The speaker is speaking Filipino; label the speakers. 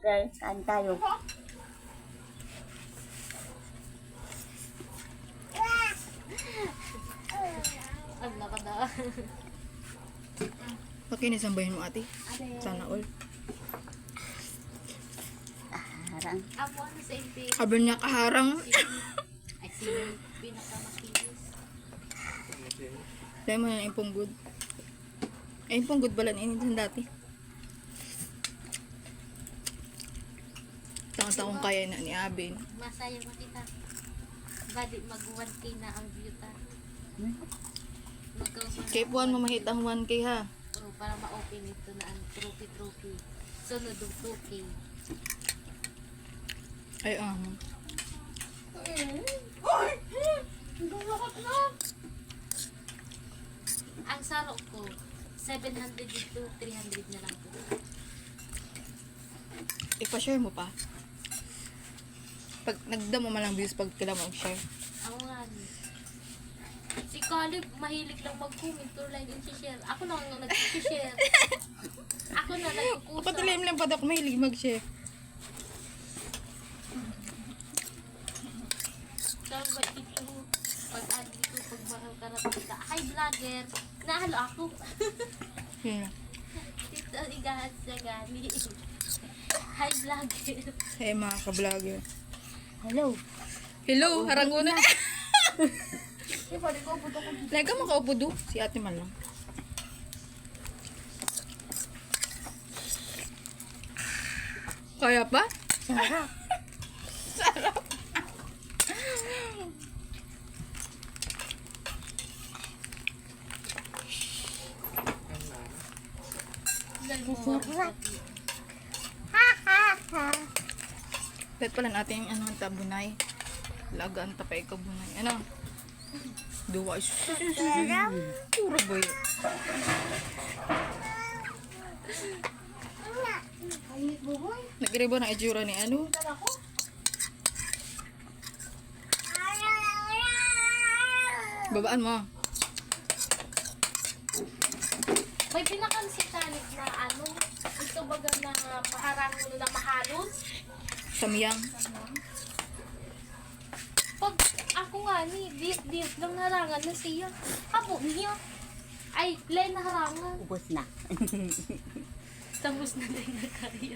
Speaker 1: vlogger. Kain tayo.
Speaker 2: Ang nakada.
Speaker 3: Pakinisambahin mo ate. Sana all.
Speaker 1: Harang.
Speaker 2: Amo ano sa MP?
Speaker 3: Sabi niya kaharang.
Speaker 2: Ay, sino pinakamakinis?
Speaker 3: Dahil mo na impong good. Ay, impong good pala na initin dati. Takang kaya na ni Abin.
Speaker 2: Masaya makita. Badi mag-1K na ang beauty.
Speaker 3: Kepuan mo mahit ang 1K ha.
Speaker 2: Para ma-open ito na ang trophy. Sunod ang 2K.
Speaker 3: Ay,
Speaker 2: Ang sarok ko, 700 dito, 300 na lang po.
Speaker 3: Ipa-share mo pa. Pag nagdamo man lang views pag kailangan mag-share.
Speaker 2: Ako nga ni. Si Caleb, mahilig lang mag-comment or like and share. Ako lang ang nag-share. Ako na nagkukusa.
Speaker 3: Patuloy lang pa ako mahilig mag-share.
Speaker 2: Kaya ba ito, pag-add dito, pag karating ka, hi vlogger, nahalo ako.
Speaker 3: Yeah.
Speaker 2: Dito, igahan siya gani. Hi vlogger.
Speaker 3: Hey mga ka-vlogger.
Speaker 1: Hello.
Speaker 3: Hello, haranguna. Lagi ka makaupo do. Si ate man lang. Kaya pa?
Speaker 1: Sarap.
Speaker 3: Sarap.
Speaker 1: Sarap. Ha ha ha.
Speaker 3: Kahit pala natin yung ano, tabunay. Lagaan tapay ka bunay. Ano? Duwa. Puro boy. Nag-riba ng itsura ni ano? Babaan mo.
Speaker 2: May pinakansitanit na ano, ito baga na maharang mo na mahalos.
Speaker 3: Samyang.
Speaker 2: Pag ako nga ni, diet lang narangan na siya. Abo niya. Ay, lay naharangan.
Speaker 1: Ubos na.
Speaker 2: Tapos na lay na kaya.